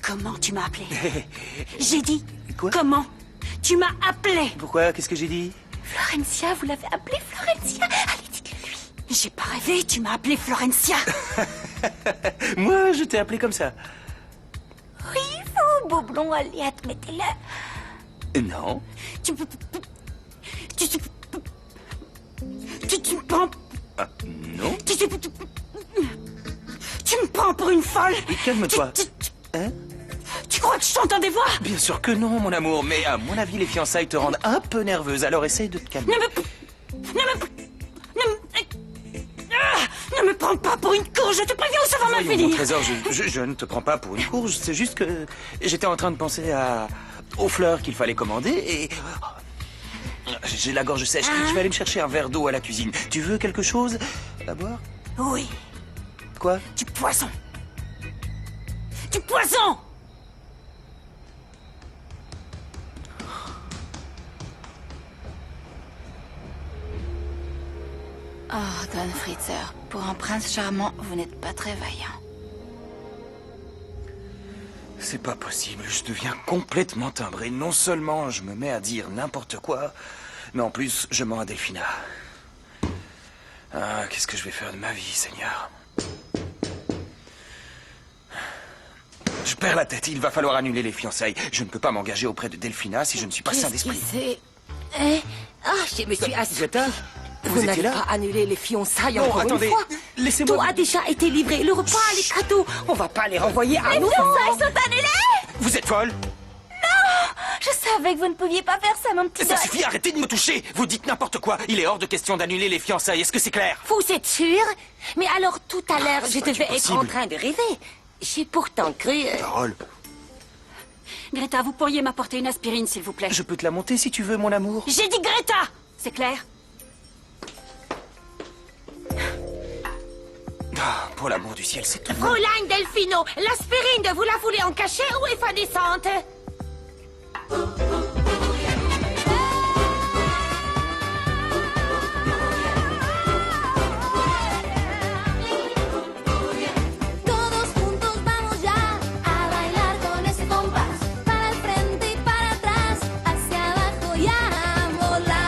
Comment tu m'as appelé? J'ai dit... Quoi? Comment tu m'as appelé? Pourquoi? Qu'est-ce que j'ai dit? Florencia, vous l'avez appelé Florencia? Allez, dites-le lui. J'ai pas rêvé, tu m'as appelé Florencia. Moi, je t'ai appelé comme ça. Oui, vous, beau blond, allez, admettez-le. Non. Tu me prends... Ah, non. Tu me prends pour une folle. Calme-toi. Hein? Tu crois que je t'entends des voix? Bien sûr que non, mon amour, mais à mon avis, les fiançailles te rendent un peu nerveuse, alors essaye de te calmer. Ne me prends pas pour une courge, je te préviens ou ça va mal Voyons, finir. mon trésor, je ne te prends pas pour une courge, c'est juste que j'étais en train de penser aux fleurs qu'il fallait commander et... J'ai la gorge sèche, je vais aller me chercher un verre d'eau à la cuisine. Tu veux quelque chose à boire? Oui. Quoi? Du poison. Du poison! Oh, Don Fritzer, pour un prince charmant, vous n'êtes pas très vaillant. C'est pas possible, je deviens complètement timbré. Non seulement je me mets à dire n'importe quoi, mais en plus je mens à Delphina. Ah, qu'est-ce que je vais faire de ma vie, Seigneur? Je perds la tête, il va falloir annuler les fiançailles. Je ne peux pas m'engager auprès de Delphina si je ne suis pas sain d'esprit. Qu'est-ce que c'est? Je me suis assis. Greta, Vous étiez n'allez là? pas annuler les fiançailles Non, encore attendez, une fois. laissez-moi... Tout a déjà été livré, le repas, les cadeaux. On va pas les renvoyer à nous. Les fiançailles sont annulées! Vous êtes folle? Je savais que vous ne pouviez pas faire ça, mon petit Ça doigt. suffit, arrêtez de me toucher! Vous dites n'importe quoi. Il est hors de question d'annuler les fiançailles, est-ce que c'est clair? Vous êtes sûr? Mais alors tout à l'heure, je pas devais être possible. en train de rêver. J'ai pourtant cru... Parole. Greta, vous pourriez m'apporter une aspirine, s'il vous plaît. Je peux te la monter si tu veux, mon amour. J'ai dit Greta! C'est clair? Ah, pour l'amour du ciel, c'est tout. Fräulein Delfino, l'aspirine, vous la voulez en cachet ou effanescente? Todos juntos vamos ya a bailar con ese compás, para el frente y para atrás, hacia abajo y a volar.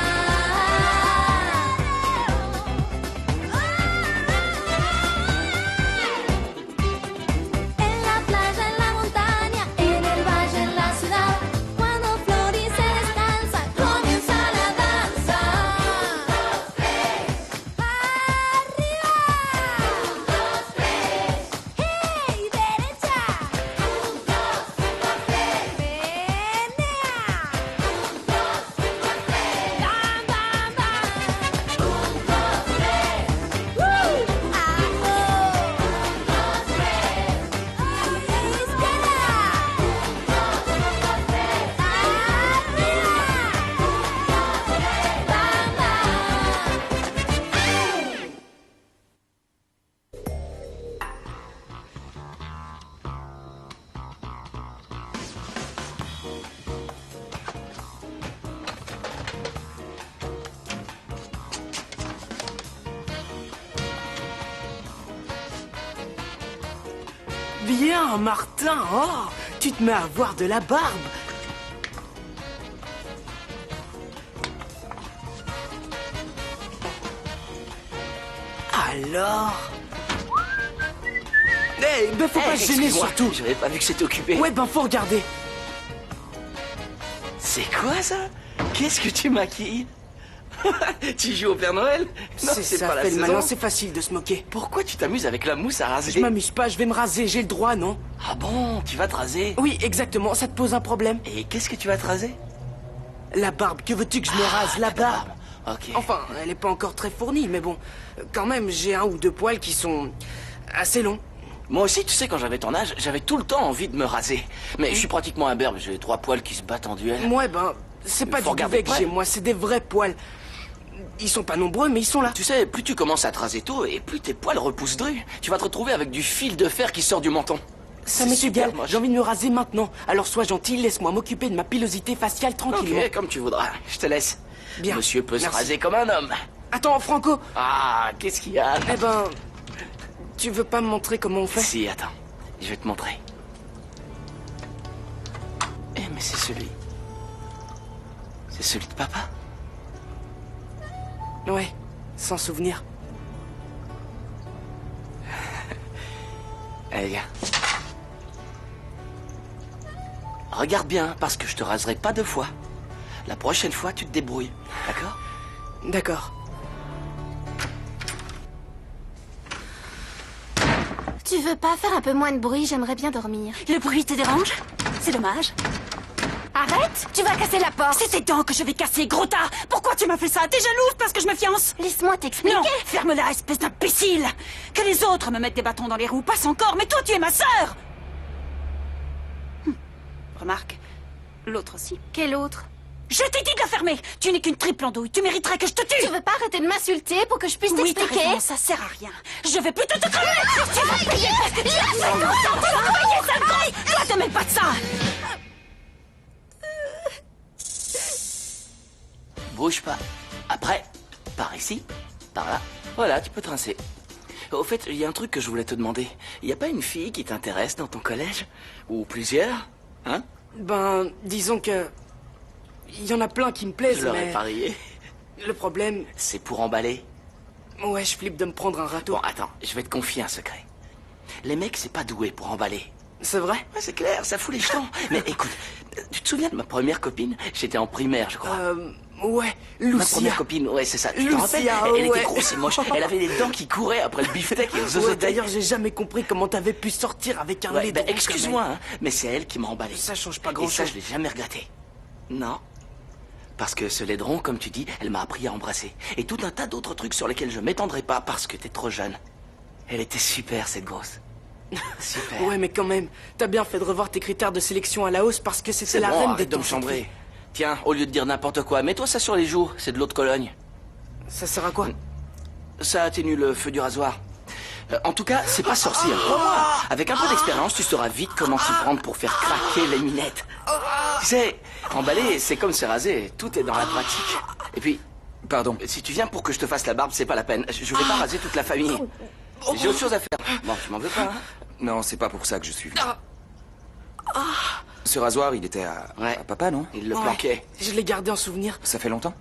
En la playa, en la montaña, en el valle, en la ciudad, cuando florece descansa, comienza la danza. Arriba. ¡Hey, derecha! ¡Menea! ¡Bam, bam, bam! ¡Woo! ¡Ajo! Bien, Martin. Oh, tu te mets à avoir de la barbe. Alors... ben faut pas se gêner excuse-moi, surtout. j'avais pas vu que c'était occupé. Ouais, ben faut regarder. C'est quoi ça? Qu'est-ce que tu maquilles? Tu joues au Père Noël? Non, c'est ça pas la fait le saison. malin, c'est facile de se moquer. Pourquoi tu t'amuses avec la mousse à raser? Je m'amuse pas, je vais me raser, j'ai le droit, non? Ah bon, tu vas te raser? Oui, exactement, ça te pose un problème? Et qu'est-ce que tu vas te raser? La barbe, que veux-tu que je me rase? La barbe. Ok. Enfin, elle est pas encore très fournie, mais bon, quand même, j'ai un ou deux poils qui sont assez longs. Moi aussi, tu sais, quand j'avais ton âge, j'avais tout le temps envie de me raser. Mais je suis pratiquement un berbe, j'ai 3 poils qui se battent en duel. Ouais, ben, c'est pas Faut du regarder duvet que près. j'ai, moi, c'est des vrais poils. Ils sont pas nombreux, mais ils sont là. Tu sais, plus tu commences à te raser tôt, et plus tes poils repoussent dru. Tu vas te retrouver avec du fil de fer qui sort du menton. Ça C'est m'est super égal, moche. j'ai envie de me raser maintenant. Alors sois gentil, laisse-moi m'occuper de ma pilosité faciale tranquillement. Ok, comme tu voudras. Je te laisse. Bien. Monsieur peut se Merci. raser comme un homme. Attends, Franco. Ah, qu'est-ce qu'il y a? Eh ben, tu veux pas me montrer comment on fait? Si, attends. Je vais te montrer. c'est celui... C'est celui de papa? Ouais, sans souvenir. Allez, viens. Regarde bien, parce que je te raserai pas 2 fois. La prochaine fois, tu te débrouilles, d'accord? D'accord. Tu veux pas faire un peu moins de bruit? J'aimerais bien dormir. Le bruit te dérange? C'est dommage. Arrête! Tu vas casser la porte! C'est tes dents que je vais casser, gros tas! Pourquoi tu m'as fait ça? T'es jalouse parce que je me fiance? Laisse-moi t'expliquer. Non, ferme-la, espèce d'imbécile! Que les autres me mettent des bâtons dans les roues, passe encore, mais toi tu es ma sœur! Remarque, l'autre aussi. Quel autre? Je t'ai dit de la fermer! Tu n'es qu'une triple andouille, tu mériterais que je te tue! Tu veux pas arrêter de m'insulter pour que je puisse Oui, t'as t'expliquer? raison, ça sert à rien. Je vais plutôt te crever! Tu vas payer parce que tu as fait longtemps! Tu vas payer, sale con! Toi, te mêle pas de ça! Bouge pas. Après, par ici, par là. Voilà, tu peux trincer. Au fait, il y a un truc que je voulais te demander. Il n'y a pas une fille qui t'intéresse dans ton collège? Ou plusieurs? Hein? Ben, disons que... Il y en a plein qui me plaisent, Je l'aurais mais... parié. Le problème... C'est pour emballer. Ouais, je flippe de me prendre un râteau. Bon, attends, je vais te confier un secret. Les mecs, c'est pas doué pour emballer. C'est vrai? Ouais, c'est clair, ça fout les jetons. Mais écoute, tu te souviens de ma première copine? J'étais en primaire, je crois. Ouais, Ma Lucia. première copine, ouais, c'est ça. Tu te Lucia, rappelles? Elle ouais. était grosse et moche. Elle avait des dents qui couraient après le beefsteak et le Ouais, zozoté. d'ailleurs, j'ai jamais compris comment t'avais pu sortir avec un Ouais, lait bah, de roux excuse-moi, comme hein, mais c'est elle qui m'a emballé. Ça change pas Et ça, grand-chose. je l'ai jamais regretté. Non. Parce que ce laidron, comme tu dis, elle m'a appris à embrasser. Et tout un tas d'autres trucs sur lesquels je m'étendrai pas parce que t'es trop jeune. Elle était super, cette grosse. Super. Ouais, mais quand même, t'as bien fait de revoir tes critères de sélection à la hausse parce que c'était C'est la bon, reine arrête des de me temps chambrer. Tiens, au lieu de dire n'importe quoi, mets-toi ça sur les joues. C'est de l'eau de Cologne. Ça sert à quoi? Ça atténue le feu du rasoir. En tout cas, c'est pas sorcier, hein, crois-moi. Avec un peu d'expérience, tu sauras vite comment s'y prendre pour faire craquer les minettes. Tu sais, emballer, c'est comme se raser. Tout est dans la pratique. Et puis, Pardon. si tu viens pour que je te fasse la barbe, c'est pas la peine. Je vais pas raser toute la famille. J'ai autre chose à faire. Bon, tu m'en veux pas, hein? Non, c'est pas pour ça que je suis venu. Ce rasoir, il était Ouais. à papa, non? Il le Ouais, planquait. je l'ai gardé en souvenir. Ça fait longtemps?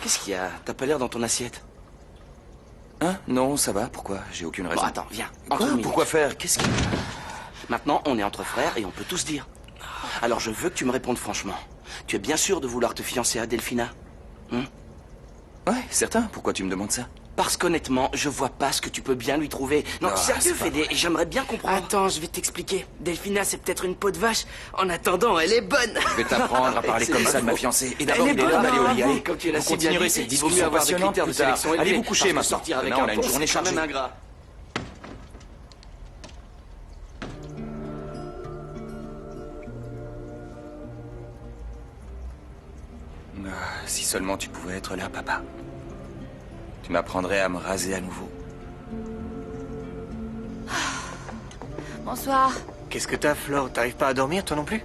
Qu'est-ce qu'il y a? T'as pas l'air dans ton assiette. Hein? Non, ça va. Pourquoi? J'ai aucune raison. Bon, attends, viens. Quoi? Entre nous. Pourquoi faire? Qu'est-ce qui... Maintenant, on est entre frères et on peut tous dire. Alors, je veux que tu me répondes franchement. Tu es bien sûr de vouloir te fiancer à Delphina? Ouais, certain. Pourquoi tu me demandes ça? Parce qu'honnêtement, je vois pas ce que tu peux bien lui trouver. Non, Ah, sérieux, c'est pas Fédé, j'aimerais bien comprendre. Attends, je vais t'expliquer. Delphina, c'est peut-être une peau de vache. En attendant, elle est bonne. Je vais t'apprendre à parler C'est comme pas ça de ma faux. fiancée. Et Elle d'abord, est il est bonne, l'heure d'aller au lit. bravo. Allez, Comme tu l'as on si bien continuerait dit, cette il vaut mieux discussion avoir des passionnante critères de plus tard. sélection élevés, Allez vous coucher parce que maintenant. sortir avec Demain, un on a une pauvre, journée c'est quand même chargée. ingrat. Si seulement tu pouvais être là, papa. Tu m'apprendrais à me raser à nouveau. Bonsoir. Qu'est-ce que t'as, Flore? T'arrives pas à dormir, toi non plus?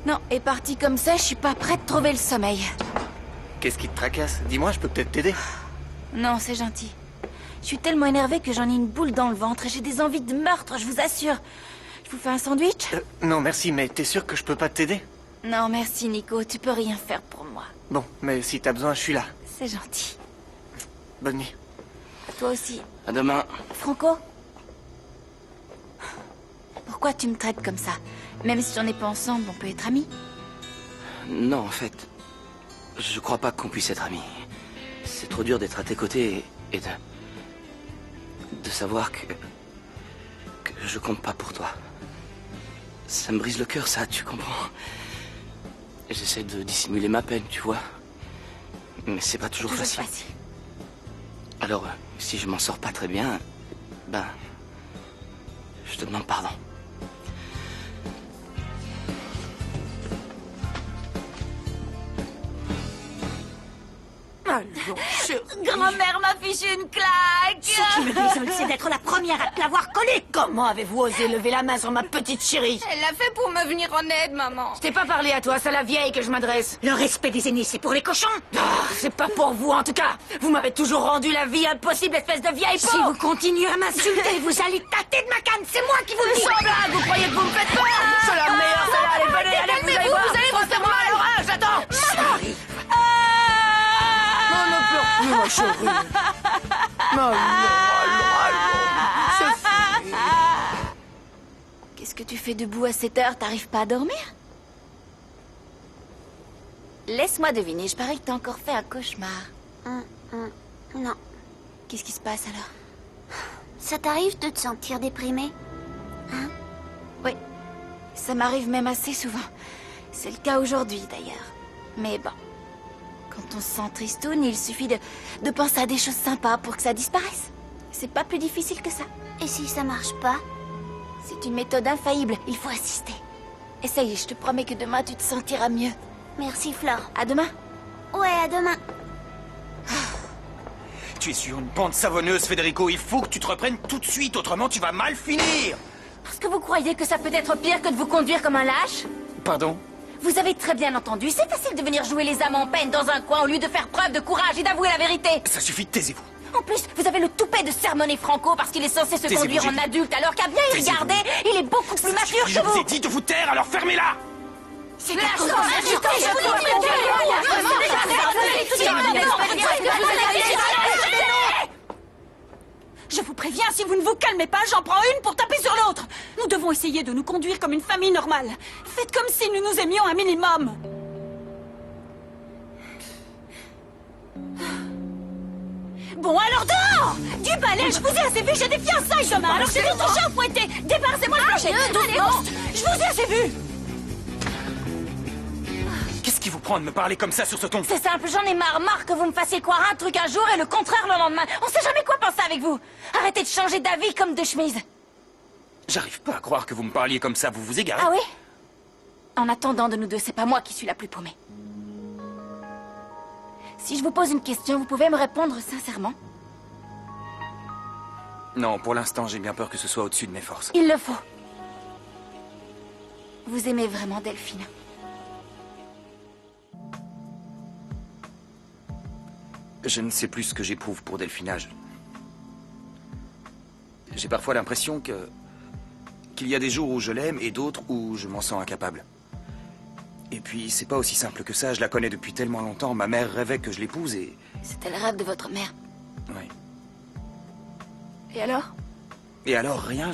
Non, et parti comme ça, je suis pas prête de trouver le sommeil. Qu'est-ce qui te tracasse? Dis-moi, je peux peut-être t'aider. Non, c'est gentil. Je suis tellement énervée que j'en ai une boule dans le ventre et j'ai des envies de meurtre, je vous assure. Je vous fais un sandwich? Non, merci, mais t'es sûr que je peux pas t'aider? Non, merci Nico, tu peux rien faire pour moi. Bon, mais si t'as besoin, je suis là. C'est gentil. Bonne nuit. Toi aussi. À demain. Franco? Pourquoi tu me traites comme ça? Même si on n'est pas ensemble, on peut être amis. Non, en fait, je crois pas qu'on puisse être amis. C'est trop dur d'être à tes côtés et de savoir que je compte pas pour toi. Ça me brise le cœur, ça, tu comprends? J'essaie de dissimuler ma peine, tu vois. Mais c'est pas toujours facile. Alors, si je m'en sors pas très bien, ben, je te demande pardon. Oh là bon, chérie. Grand-mère m'a fichu une claque. Ce qui me désole, c'est d'être la première à te l'avoir collée. Comment avez-vous osé lever la main sur ma petite chérie? Elle l'a fait pour me venir en aide, maman. Je t'ai pas parlé à toi, c'est à la vieille que je m'adresse. Le respect des aînés, c'est pour les cochons. C'est pas pour vous en tout cas. Vous m'avez toujours rendu la vie impossible, espèce de vieille Si peau. vous continuez à m'insulter, vous allez tâter de ma canne. C'est moi qui vous le dis. Sans blague, vous croyez que vous me faites peur? C'est la meilleure, celle-là, allez, venez, allez, vous allez voir. vous allez vous faire Faites-moi mal. l'orage, j'attends. Non, ne pleure plus, ma chérie. Non, c'est fini. Qu'est-ce que tu fais debout à cette heure? T'arrives pas à dormir? Laisse-moi deviner, je parie que t'as encore fait un cauchemar. Non. Qu'est-ce qui se passe alors? Ça t'arrive de te sentir déprimé? Oui, ça m'arrive même assez souvent. C'est le cas aujourd'hui d'ailleurs. Mais bon, quand on se sent tristoun, il suffit de penser à des choses sympas pour que ça disparaisse. C'est pas plus difficile que ça. Et si ça marche pas? C'est une méthode infaillible, il faut assister. Essaye, je te promets que demain tu te sentiras mieux. Merci, Flore. À demain. Ouais, à demain. Tu es sur une pente savonneuse, Federico. Il faut que tu te reprennes tout de suite, autrement tu vas mal finir. Parce que vous croyez que ça peut être pire que de vous conduire comme un lâche? Pardon? Vous avez très bien entendu, c'est facile de venir jouer les âmes en peine dans un coin au lieu de faire preuve de courage et d'avouer la vérité. Ça suffit, taisez-vous. En plus, vous avez le toupet de sermonner Franco parce qu'il est censé se Taisez-vous, conduire j'ai en dit. adulte, alors qu'à bien y Taisez-vous. regarder, il est beaucoup plus mature Je que vous ai vous. dit de vous taire, alors fermez-la. C'est la chose, je Je vous préviens, si vous ne vous calmez pas, j'en prends une pour taper sur l'autre. Nous devons essayer de nous conduire comme une famille normale. Faites comme si nous nous aimions un minimum. Bon, alors dehors! Du balai, je vous ai assez vu, j'ai des fiançailles demain, alors j'ai d'autres gens fouettés. Débarrassez-moi le plancher. Allez, je vous ai assez vu. Qu'est-ce qui vous prend de me parler comme ça sur ce ton? C'est simple, j'en ai marre que vous me fassiez croire un truc un jour et le contraire le lendemain. On sait jamais quoi penser avec vous. Arrêtez de changer d'avis comme de chemise. J'arrive pas à croire que vous me parliez comme ça, vous vous égarez. Ah oui? En attendant de nous deux, c'est pas moi qui suis la plus paumée. Si je vous pose une question, vous pouvez me répondre sincèrement? Non, pour l'instant, j'ai bien peur que ce soit au-dessus de mes forces. Il le faut. Vous aimez vraiment Delphine? Je ne sais plus ce que j'éprouve pour Delphina. J'ai parfois l'impression qu'il y a des jours où je l'aime et d'autres où je m'en sens incapable. Et puis, c'est pas aussi simple que ça. Je la connais depuis tellement longtemps. Ma mère rêvait que je l'épouse et... C'était le rêve de votre mère. Oui. Et alors? Et alors, rien,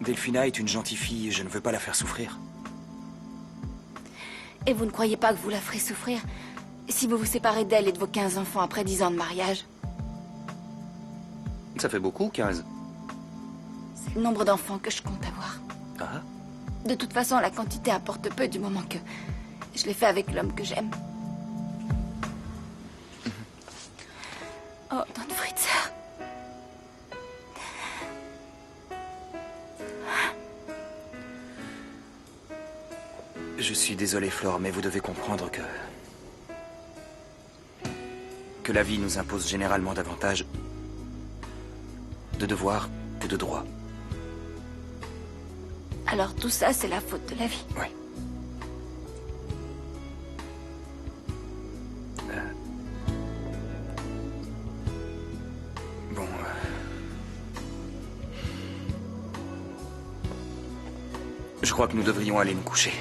Delphina est une gentille fille et je ne veux pas la faire souffrir. Et vous ne croyez pas que vous la ferez souffrir si vous vous séparez d'elle et de vos 15 enfants après 10 ans de mariage? Ça fait beaucoup, 15. C'est le nombre d'enfants que je compte avoir. Ah? De toute façon, la quantité importe peu du moment que je l'ai fait avec l'homme que j'aime. Oh, Don Fritz. Je suis désolé, Flore, mais vous devez comprendre que la vie nous impose généralement davantage de devoirs que de droits. Alors tout ça, c'est la faute de la vie. Oui. Bon. Je crois que nous devrions aller nous coucher.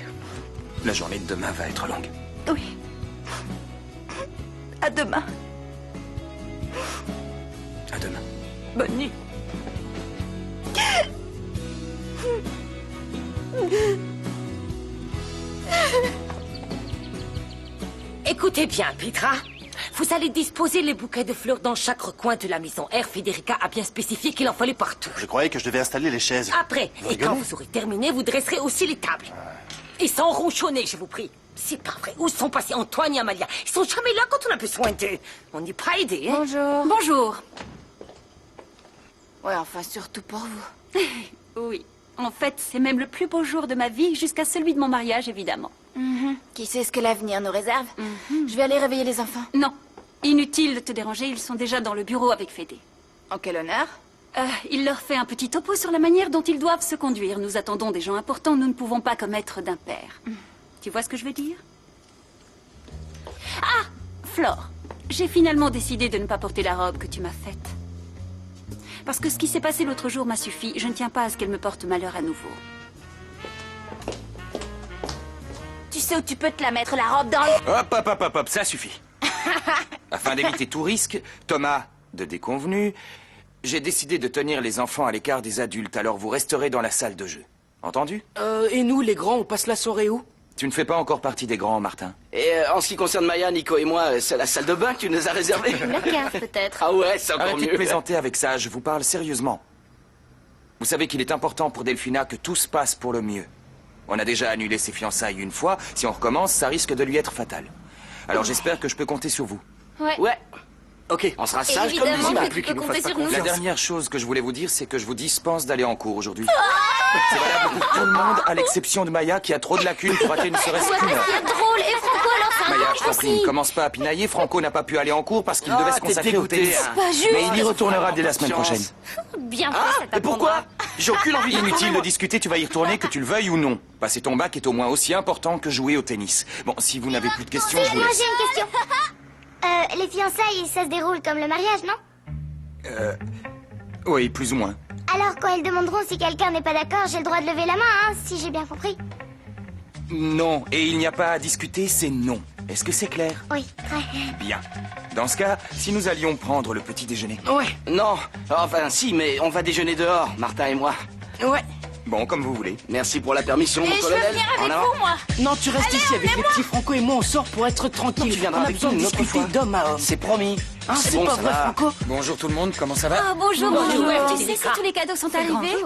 La journée de demain va être longue. Oui. À demain. À demain. Bonne nuit. Écoutez bien, Petra. Vous allez disposer les bouquets de fleurs dans chaque recoin de la maison. R. Federica a bien spécifié qu'il en fallait partout. Je croyais que je devais installer les chaises. Après, Vous et rigolez quand vous aurez terminé, vous dresserez aussi les tables. Et sans ronchonner, je vous prie. C'est pas vrai. Où sont passés Antoine et Amalia? Ils sont jamais là quand on a besoin d'eux. On n'est pas aidé, hein? Bonjour. Bonjour. Ouais, enfin, surtout pour vous. Oui. En fait, c'est même le plus beau jour de ma vie jusqu'à celui de mon mariage, évidemment. Qui sait ce que l'avenir nous réserve? Je vais aller réveiller les enfants. Non, inutile de te déranger, ils sont déjà dans le bureau avec Fédé. En quel honneur? Il leur fait un petit topo sur la manière dont ils doivent se conduire. Nous attendons des gens importants, nous ne pouvons pas commettre d'impair. Tu vois ce que je veux dire? Ah, Flore, j'ai finalement décidé de ne pas porter la robe que tu m'as faite. Parce que ce qui s'est passé l'autre jour m'a suffi. Je ne tiens pas à ce qu'elle me porte malheur à nouveau. Tu sais où tu peux te la mettre, la robe, dans le... Hop, ça suffit. Afin d'éviter tout risque, Thomas, de déconvenu, j'ai décidé de tenir les enfants à l'écart des adultes, alors vous resterez dans la salle de jeu. Entendu? Et nous, les grands, on passe la soirée où? Tu ne fais pas encore partie des grands, Martin. Et en ce qui concerne Maya, Nico et moi, c'est la salle de bain que tu nous as réservée. La cave, peut-être. Ah ouais, c'est encore Arrêtez de mieux. plaisanter avec ça, je vous parle sérieusement. Vous savez qu'il est important pour Delphina que tout se passe pour le mieux. On a déjà annulé ses fiançailles une fois, si on recommence, ça risque de lui être fatal. Alors j'espère que je peux compter sur vous. Ouais. Ok, on sera sage comme des évidemment images. que tu peux compter sur nous. La dernière chose que je voulais vous dire, c'est que je vous dispense d'aller en cours aujourd'hui. C'est valable pour tout le monde, à l'exception de Maya, qui a trop de lacunes pour rater ne serait-ce qu'une heure. C'est drôle. Et Franco, alors, c'est un Maya, ange je t'en prie, aussi. ne commence pas à pinailler. Franco n'a pas pu aller en cours parce qu'il devait se t'es consacrer au dégoûté, tennis. hein. Pas juste. Mais il y retournera dès la semaine prochaine. Bien fait, Ah, ça mais t'apprendra. pourquoi? J'ai aucune envie. Inutile de discuter, tu vas y retourner, que tu le veuilles ou non. Passer ton bac est au moins aussi important que jouer au tennis. Bon, si vous n'avez plus de questions, je vous Moi laisse. j'ai une question. Les fiançailles, ça se déroule comme le mariage, non? Oui, plus ou moins. Alors quand elles demanderont si quelqu'un n'est pas d'accord, j'ai le droit de lever la main, hein, si j'ai bien compris. Non, et il n'y a pas à discuter, c'est non. Est-ce que c'est clair? Oui, très. Bien. Dans ce cas, si nous allions prendre le petit déjeuner. Ouais, Non, enfin si, mais on va déjeuner dehors, Martin et moi. ouais. Bon, comme vous voulez. Merci pour la permission, Et mon je veux colonel. venir En avec avant. vous, moi. Non, tu restes ici avec les petits Franco et moi, on sort pour être tranquille. Non, tu viendras on a avec besoin nous de une autre discuter fois. d'homme à homme. C'est promis. Hein, c'est bon, pas ça vrai, va. Franco? Bonjour tout le monde, comment ça va? Ah, bonjour. Bonjour. Tu sais si tous les cadeaux sont arrivés?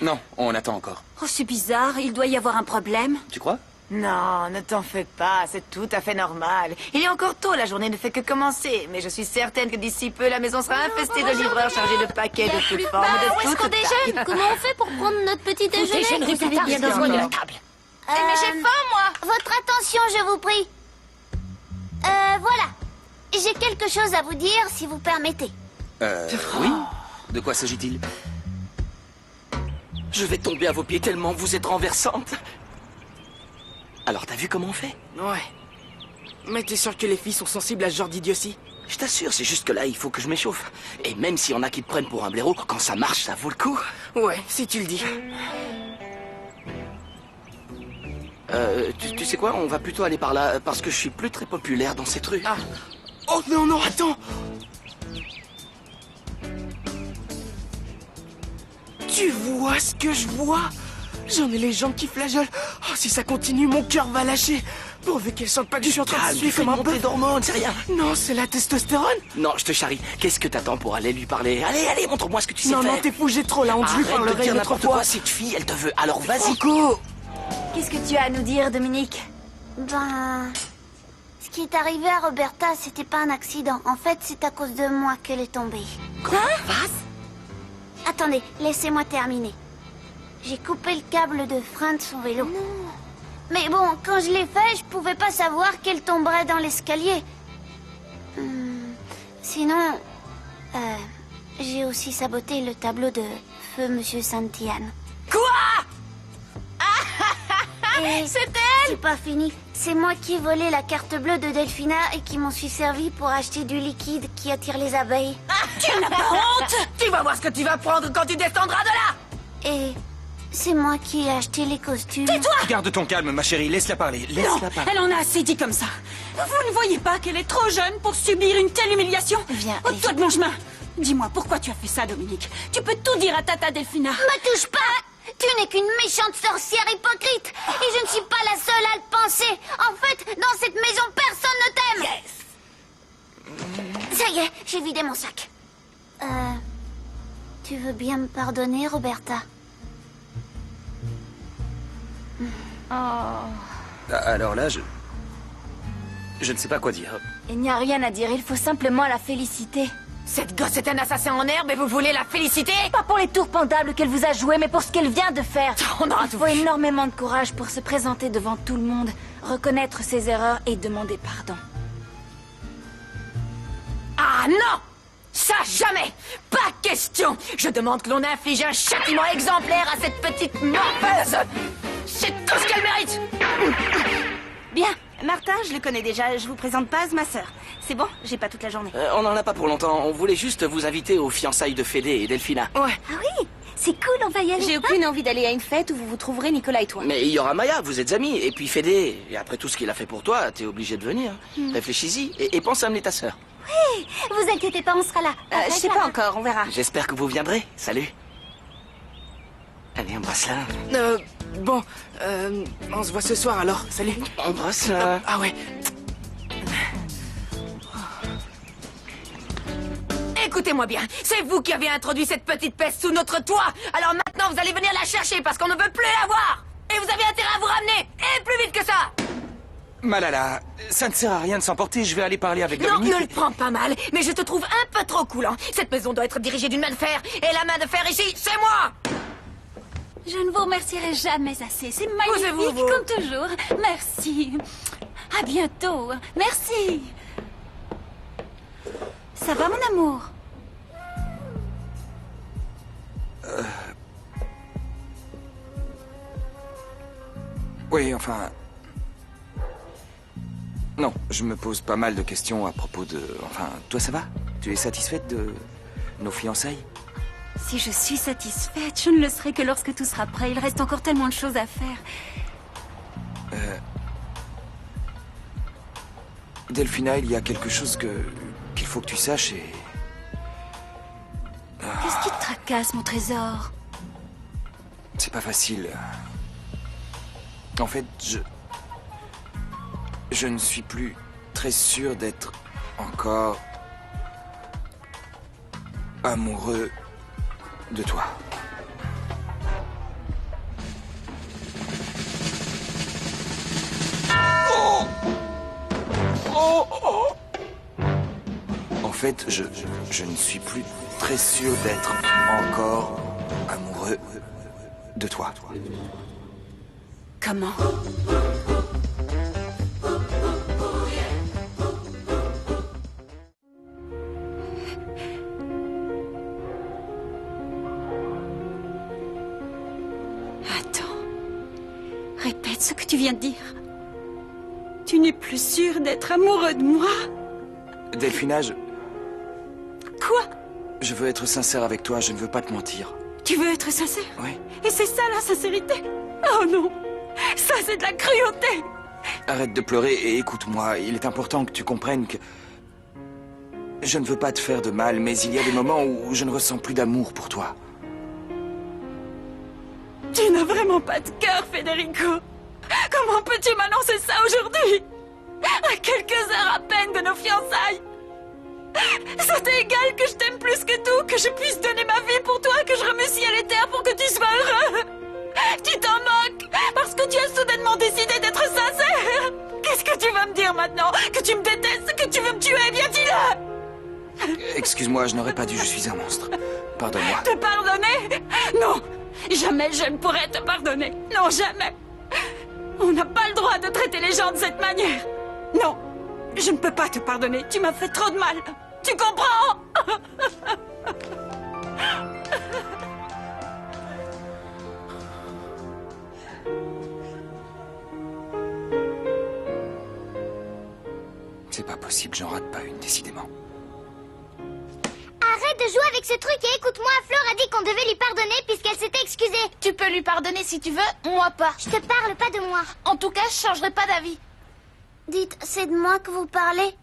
Non, on attend encore. Oh, c'est bizarre, il doit y avoir un problème. Tu crois? Non, ne t'en fais pas, c'est tout à fait normal. Il est encore tôt, la journée ne fait que commencer. Mais je suis certaine que d'ici peu, la maison sera infestée de livreurs chargés de paquets de toutes formes, de Où est-ce qu'on toutes déjeune? tailles. Comment on fait pour prendre notre petit déjeuner? Déjeunerie plus tard, j'ai besoin de la table. Mais j'ai faim, moi. Votre attention, je vous prie. Voilà. J'ai quelque chose à vous dire, si vous permettez. Oui? De quoi s'agit-il? Je vais tomber à vos pieds tellement vous êtes renversante. Alors, t'as vu comment on fait? Ouais. Mais t'es sûr que les filles sont sensibles à ce genre d'idiotie? Je t'assure, c'est juste que là, il faut que je m'échauffe. Et même s'il y en a qui te prennent pour un blaireau, quand ça marche, ça vaut le coup. Ouais, si tu le dis. Tu sais quoi? On va plutôt aller par là, parce que je suis plus très populaire dans cette rue. Ah. Oh non, non, attends! Tu vois ce que je vois? J'en ai les jambes qui flageolent. Oh, si ça continue, mon cœur va lâcher. Pourvu qu'elle sente pas que je suis en train de Calme, suer tu fais comme une un montée bœuf. d'hormones, c'est rien. Non, c'est la testostérone. Non, je te charrie. Qu'est-ce que t'attends pour aller lui parler? Allez, montre-moi ce que tu sais Non, faire. non, t'es fou, j'ai trop la honte. Je lui Arrête de parlerai dire une autre n'importe fois. quoi, cette fille, elle te veut. Alors vas-y. Franco! Qu'est-ce que tu as à nous dire, Dominique? Ben... Ce qui est arrivé à Roberta, c'était pas un accident. En fait, c'est à cause de moi qu'elle est tombée. Quoi? Attendez, laissez-moi terminer. J'ai coupé le câble de frein de son vélo. Mais bon, quand je l'ai fait, je pouvais pas savoir qu'elle tomberait dans l'escalier. Sinon, j'ai aussi saboté le tableau de feu Monsieur Santiane. Quoi? C'était elle? C'est pas fini. C'est moi qui ai volé la carte bleue de Delphina et qui m'en suis servi pour acheter du liquide qui attire les abeilles. Tu n'as pas honte? Tu vas voir ce que tu vas prendre quand tu descendras de là! Et c'est moi qui ai acheté les costumes. Garde ton calme, ma chérie, laisse-la parler. Non, Laisse-la parler. elle en a assez dit comme ça. Vous ne voyez pas qu'elle est trop jeune pour subir une telle humiliation? Viens, Ôte-toi de mon chemin. Dis-moi, pourquoi tu as fait ça, Dominique? Tu peux tout dire à Tata Delphina. Me touche pas! Tu n'es qu'une méchante sorcière hypocrite! Et je ne suis pas la seule à le penser! En fait, dans cette maison, personne ne t'aime! Ça y est, j'ai vidé mon sac. Tu veux bien me pardonner, Roberta? Alors là, je ne sais pas quoi dire. Il n'y a rien à dire, il faut simplement la féliciter. Cette gosse est un assassin en herbe et vous voulez la féliciter? Pas pour les tours pendables qu'elle vous a joués, mais pour ce qu'elle vient de faire. On aura Il tout faut vu. énormément de courage pour se présenter devant tout le monde, reconnaître ses erreurs et demander pardon. Ah non! Ça, jamais! Pas question! Je demande que l'on inflige un châtiment exemplaire à cette petite morveuse! C'est tout ce qu'elle mérite! Bien, Martin, je le connais déjà, je vous présente Paz, ma sœur. C'est bon, j'ai pas toute la journée. On n'en a pas pour longtemps. On voulait juste vous inviter aux fiançailles de Fédé et Delphina. Ouais. Ah oui, c'est cool, on va y aller. J'ai aucune envie d'aller à une fête où vous vous trouverez Nicolas et toi. Mais il y aura Maya, vous êtes amis. Et puis Fédé, et après tout ce qu'il a fait pour toi, t'es obligé de venir. Réfléchis-y et pense à amener ta sœur. Oui, vous inquiétez pas, on sera là. Je sais pas encore, on verra. J'espère que vous viendrez. Salut. Allez, embrasse-la. Bon, on se voit ce soir alors. Salut. Embrasse-la. Ah ouais. Écoutez-moi bien, c'est vous qui avez introduit cette petite peste sous notre toit. Alors maintenant, vous allez venir la chercher parce qu'on ne veut plus la voir. Et vous avez intérêt à vous ramener. Et plus vite que ça. Malala, ça ne sert à rien de s'emporter, je vais aller parler avec Non, Dominique. ne le prends pas mal, mais je te trouve un peu trop coulant. Cette maison doit être dirigée d'une main de fer. Et la main de fer ici, c'est moi. Je ne vous remercierai jamais assez. C'est Vous et magnifique, vous. comme toujours. Merci. À bientôt. Merci. Ça va, mon amour? Oui, enfin... Non, je me pose pas mal de questions à propos de... Enfin, toi ça va? Tu es satisfaite de nos fiançailles? Si je suis satisfaite, je ne le serai que lorsque tout sera prêt. Il reste encore tellement de choses à faire. Delphina, il y a quelque chose qu'il faut que tu saches et... Qu'est-ce qui te tracasse, mon trésor? C'est pas facile. En fait, je ne suis plus très sûr d'être encore amoureux de toi. En fait, je ne suis plus très sûr d'être encore amoureux de toi. Comment? Attends. Répète ce que tu viens de dire. Tu n'es plus sûr d'être amoureux de moi? Delphina, Quoi? je veux être sincère avec toi, je ne veux pas te mentir. Tu veux être sincère? Oui. Et c'est ça la sincérité? Oh non! Ça, c'est de la cruauté! Arrête de pleurer et écoute-moi. Il est important que tu comprennes que... Je ne veux pas te faire de mal, mais il y a des moments où je ne ressens plus d'amour pour toi. Tu n'as vraiment pas de cœur, Federico. Comment peux-tu m'annoncer ça aujourd'hui? À quelques heures à peine de nos fiançailles. Ça t'est égal que je t'aime plus que tout, que je puisse donner ma vie pour toi, que je remue ciel et terre pour que tu sois heureux. Tu t'en moques parce que tu as soudainement décidé d'être sincère. Qu'est-ce que tu vas me dire maintenant? Que tu me détestes, que tu veux me tuer? Eh bien, dis-le! Excuse-moi, je n'aurais pas dû, je suis un monstre. Pardonne-moi. Te pardonner? Non! Jamais je ne pourrais te pardonner. Non, jamais. On n'a pas le droit de traiter les gens de cette manière. Non, je ne peux pas te pardonner. Tu m'as fait trop de mal. Tu comprends? C'est pas possible, j'en rate pas une, décidément. Arrête de jouer avec ce truc et écoute-moi. Fleur a dit qu'on devait lui pardonner puisqu'elle s'était excusée. Tu peux lui pardonner si tu veux, moi pas. Je te parle pas de moi. En tout cas, je changerai pas d'avis. Dites, c'est de moi que vous parlez?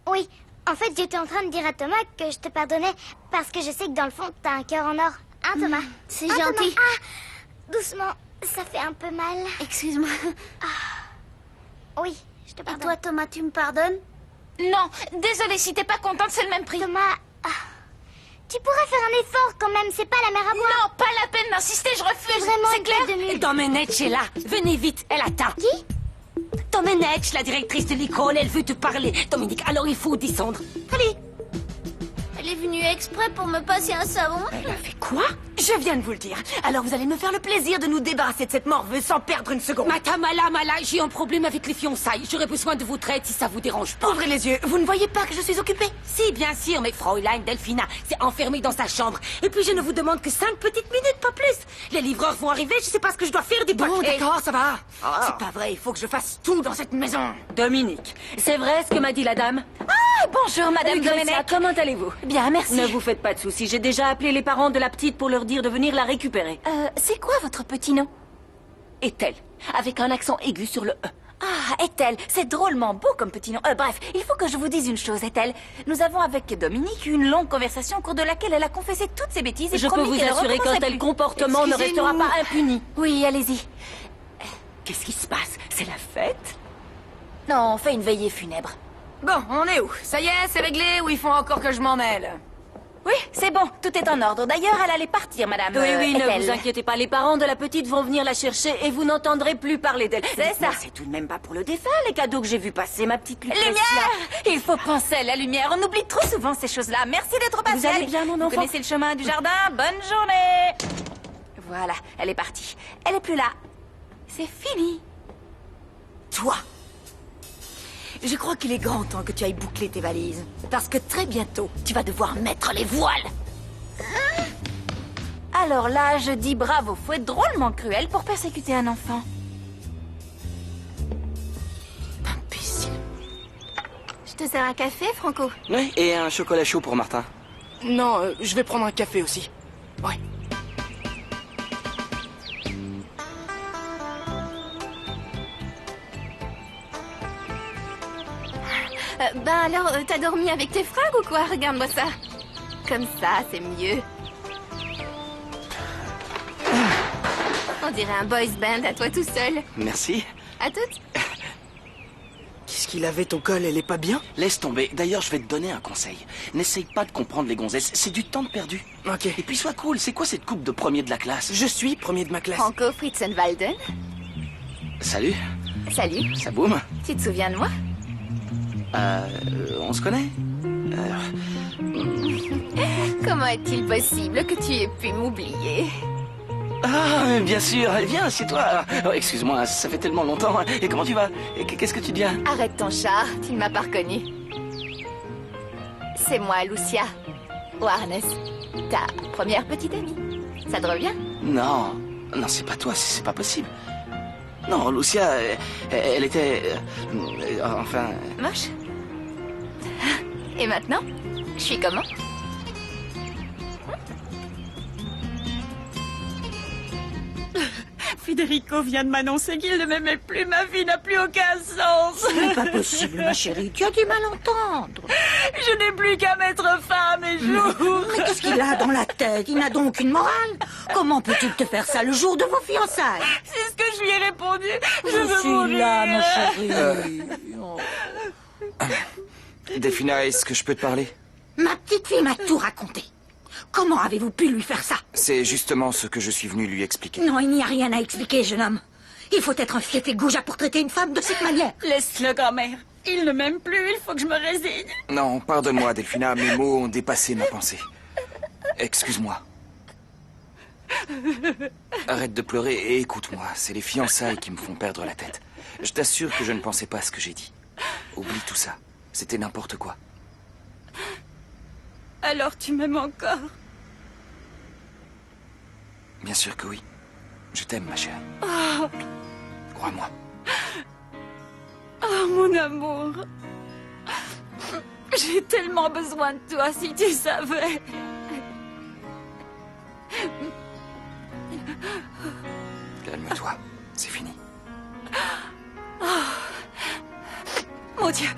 Oui. En fait, j'étais en train de dire à Thomas que je te pardonnais parce que je sais que dans le fond, t'as un cœur en or. Hein, Thomas? C'est Hein, gentil. Thomas? Ah, doucement. Ça fait un peu mal. Excuse-moi. Oui, je te Et pardonne. toi, Thomas, tu me pardonnes? Non, désolée, si t'es pas contente, c'est le même prix. Thomas, tu pourrais faire un effort quand même. C'est pas la mer à boire. Non, pas la peine d'insister, je refuse. C'est vraiment C'est une clair? tête de mule. Domenech est là. Venez vite, elle attend. Qui? Domenech, la directrice de l'école, elle veut te parler. Dominique, alors il faut descendre. Allez. Elle est venue exprès pour me passer un savon. Elle a fait quoi? Je viens de vous le dire. Alors vous allez me faire le plaisir de nous débarrasser de cette morveuse sans perdre une seconde. Matamala, j'ai un problème avec les fiançailles. J'aurais besoin de votre aide si ça vous dérange pas. Ouvrez les yeux, vous ne voyez pas que je suis occupée? Si, bien sûr, mais Fräulein Delphina s'est enfermée dans sa chambre. Et puis je ne vous demande que 5 petites minutes, pas plus. Les livreurs vont arriver, je sais pas ce que je dois faire des Bon, paquets. d'accord, ça va. C'est pas vrai, il faut que je fasse tout dans cette maison. Dominique, c'est vrai ce que m'a dit la dame? Ah, bonjour, Madame Lucrezia, Domenech. comment allez-vous? Bien, merci. Ne vous faites pas de soucis, j'ai déjà appelé les parents de la petite pour leur dire de venir la récupérer. C'est quoi votre petit nom? Est-elle? Avec un accent aigu sur le E. Ah, Ethel, c'est drôlement beau comme petit nom. Bref, il faut que je vous dise une chose, Ethel. Nous avons avec Dominique eu une longue conversation au cours de laquelle elle a confessé toutes ses bêtises et Je peux promis vous qu'elle ne assurer qu'un recommencerait tel plus. comportement ne restera pas impuni. Oui, allez-y. Qu'est-ce qui se passe? C'est la fête? Non, on fait une veillée funèbre. Bon, on est où? Ça y est, c'est réglé ou il faut encore que je m'en mêle? Oui, c'est bon, tout est en ordre. D'ailleurs, elle allait partir, Madame Oui, ne Ethel. vous inquiétez pas, les parents de la petite vont venir la chercher et vous n'entendrez plus parler d'elle. C'est ça. C'est tout de même pas pour le défunt, les cadeaux que j'ai vus passer, ma petite Lucrezia. Lumière! Il faut penser à la lumière. On oublie trop souvent ces choses-là. Merci d'être passé. Vous allez bien, mon enfant? Vous connaissez le chemin du jardin? Bonne journée! Voilà, elle est partie. Elle est plus là. C'est fini. Toi! Je crois qu'il est grand temps que tu ailles boucler tes valises. Parce que très bientôt, tu vas devoir mettre les voiles. Alors là, je dis bravo. Faut être drôlement cruel pour persécuter un enfant. Imbécile. Je te sers un café, Franco? Oui, et un chocolat chaud pour Martin. Non, je vais prendre un café aussi. Ouais. Ben alors, t'as dormi avec tes fringues ou quoi? Regarde-moi ça. Comme ça, c'est mieux. On dirait un boys band à toi tout seul. Merci. À toutes. Qu'est-ce qu'il avait, ton col? Elle est pas bien? Laisse tomber. D'ailleurs, je vais te donner un conseil. N'essaye pas de comprendre les gonzesses. C'est du temps de perdu. Ok. Et puis sois cool. C'est quoi cette coupe de premier de la classe? Je suis premier de ma classe. Franco Fritzenwalden. Salut. Salut. Ça boum. Tu te souviens de moi? On se connaît? Comment est-il possible que tu aies pu m'oublier? Ah, bien sûr. Viens, assieds-toi. Oh, excuse-moi, ça fait tellement longtemps. Et comment tu vas? Qu'est-ce que tu deviens? Arrête ton char, tu ne m'as pas reconnu. C'est moi, Lucia. Warnes, ta première petite amie. Ça te revient? Non, non, c'est pas toi, c'est pas possible. Non, Lucia, elle était... enfin... Moche? Et maintenant? Je suis comment? Federico vient de m'annoncer qu'il ne m'aimait plus. Ma vie n'a plus aucun sens. Ce n'est pas possible, ma chérie, tu as du mal à entendre. Je n'ai plus qu'à mettre fin à mes jours. Mais qu'est-ce qu'il a dans la tête? Il n'a donc une morale? Comment peut-il te faire ça le jour de vos fiançailles? C'est ce que je lui ai répondu. Je Je veux suis mourir. là, ma chérie. Delphina, est-ce que je peux te parler? Ma petite fille m'a tout raconté. Comment avez-vous pu lui faire ça? C'est justement ce que je suis venu lui expliquer. Non, il n'y a rien à expliquer, jeune homme. Il faut être un fief et goujat pour traiter une femme de cette manière. Laisse-le, grand-mère. Il ne m'aime plus, il faut que je me résigne. Non, pardonne-moi, Delphina, mes mots ont dépassé ma pensée. Excuse-moi. Arrête de pleurer et écoute-moi. C'est les fiançailles qui me font perdre la tête. Je t'assure que je ne pensais pas à ce que j'ai dit. Oublie tout ça. C'était n'importe quoi. Alors tu m'aimes encore? Bien sûr que oui. Je t'aime, ma chérie. Crois-moi. Oh, mon amour. J'ai tellement besoin de toi, si tu savais. Calme-toi. C'est fini. Mon Dieu.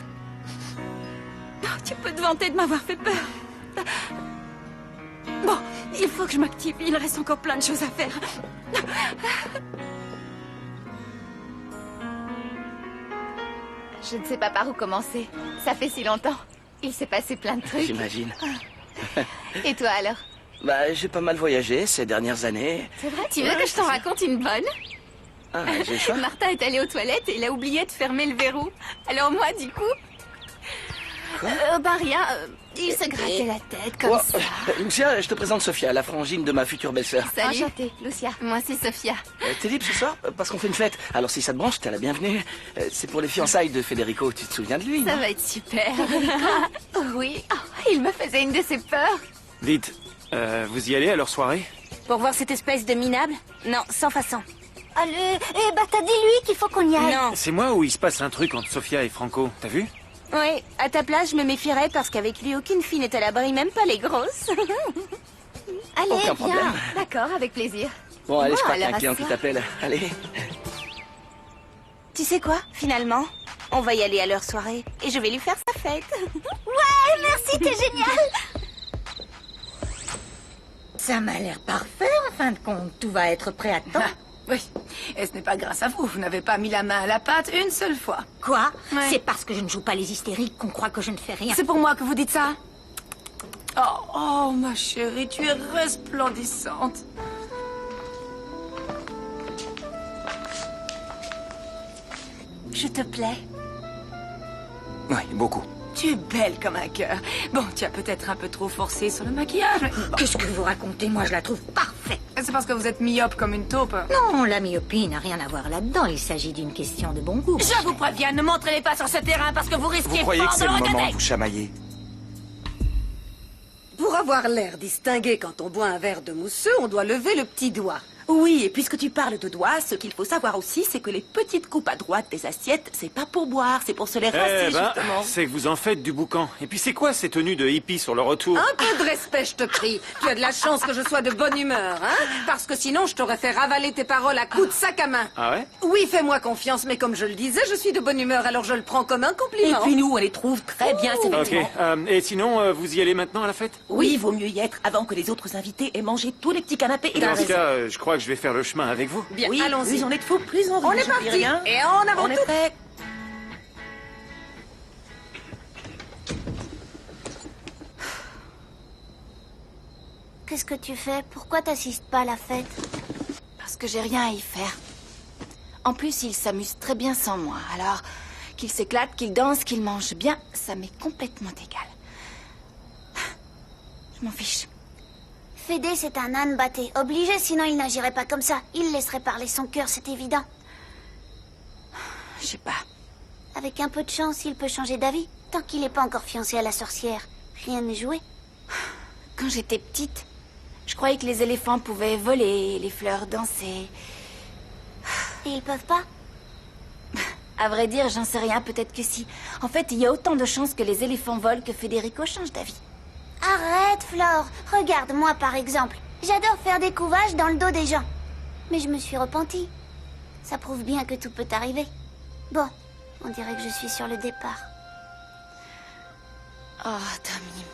Oh, tu peux te vanter de m'avoir fait peur. Bon, il faut que je m'active. Il reste encore plein de choses à faire. Je ne sais pas par où commencer. Ça fait si longtemps. Il s'est passé plein de trucs. J'imagine. Et toi alors? Bah, j'ai pas mal voyagé ces dernières années. C'est vrai? Tu veux que je t'en raconte une bonne? Ah, j'ai choix. Martha est allée aux toilettes et il a oublié de fermer le verrou. Alors moi, du coup... rien. Il se grattait la tête comme ça. Lucia, je te présente Sophia, la frangine de ma future belle-sœur. Salut. Enchantée, Lucia. Moi, c'est Sophia. T'es libre ce soir? Parce qu'on fait une fête. Alors si ça te branche, t'es la bienvenue. C'est pour les fiançailles de Federico. Tu te souviens de lui? Ça va être super. Oui, il me faisait une de ses peurs. Vite, vous y allez à leur soirée? Pour voir cette espèce de minable? Non, sans façon. Allez, t'as dit lui qu'il faut qu'on y aille. Non. C'est moi où il se passe un truc entre Sophia et Franco, t'as vu? Oui, à ta place, je me méfierais parce qu'avec lui, aucune fille n'est à l'abri, même pas les grosses. Allez, Aucun problème. viens. D'accord, avec plaisir. Bon, allez, je crois qu'il y a alors un client qui asseoir. t'appelle. Allez. Tu sais quoi, finalement? On va y aller à leur soirée et je vais lui faire sa fête. Ouais, merci, t'es génial. Ça m'a l'air parfait, en fin de compte. Tout va être prêt à temps. Oui, et ce n'est pas grâce à vous. Vous n'avez pas mis la main à la pâte une seule fois. Quoi? Ouais. C'est parce que je ne joue pas les hystériques qu'on croit que je ne fais rien. C'est pour moi que vous dites ça? Oh, ma chérie, tu es resplendissante. Je te plais? Oui, beaucoup. Tu es belle comme un cœur. Bon, tu as peut-être un peu trop forcé sur le maquillage, mais... bon. Qu'est-ce que vous racontez? Moi, je la trouve parfaite. C'est parce que vous êtes myope comme une taupe. Non, la myopie n'a rien à voir là-dedans. Il s'agit d'une question de bon goût. Je vous préviens, ne montrez pas sur ce terrain parce que vous Vous risquez croyez fort que c'est de le le moment regretter. de vous chamailler? Pour avoir l'air distingué quand on boit un verre de mousseux, on doit lever le petit doigt. Oui, et puisque tu parles de doigts, ce qu'il faut savoir aussi, c'est que les petites coupes à droite des assiettes, c'est pas pour boire, c'est pour se les rincer, justement. C'est que vous en faites du boucan. Et puis c'est quoi ces tenues de hippie sur le retour? Un peu de respect, je te prie. Tu as de la chance que je sois de bonne humeur, hein? Parce que sinon, je t'aurais fait ravaler tes paroles à coups de sac à main. Ah ouais? Oui, fais-moi confiance, mais comme je le disais, je suis de bonne humeur, alors je le prends comme un Et compliment. puis nous, on les trouve très bien, ces Ok. vêtements. Et sinon, vous y allez maintenant à la fête? Oui, vaut mieux y être avant que les autres invités aient mangé tous les petits canapés et Dans le ce cas, je crois que je vais faire le chemin avec vous. Bien, Oui, allons-y. plus on est de fous, plus on rit. On est j'oublie parti. rien. Et en avant On est tout. prêt. Qu'est-ce que tu fais? Pourquoi t'assistes pas à la fête? Parce que j'ai rien à y faire. En plus, il s'amuse très bien sans moi. Alors, qu'il s'éclate, qu'il danse, qu'il mange bien, ça m'est complètement égal. Je m'en fiche. Fédé, c'est un âne batté. Obligé, sinon il n'agirait pas comme ça. Il laisserait parler son cœur, c'est évident. Je sais pas. Avec un peu de chance, il peut changer d'avis. Tant qu'il n'est pas encore fiancé à la sorcière. Rien n'est joué. Quand j'étais petite, je croyais que les éléphants pouvaient voler, les fleurs danser. Et ils peuvent pas? À vrai dire, j'en sais rien, peut-être que si. En fait, il y a autant de chances que les éléphants volent que Federico change d'avis. Arrête, Flore. Regarde, moi par exemple. J'adore faire des couvages dans le dos des gens. Mais je me suis repentie. Ça prouve bien que tout peut arriver. Bon, on dirait que je suis sur le départ. Oh, Tommy.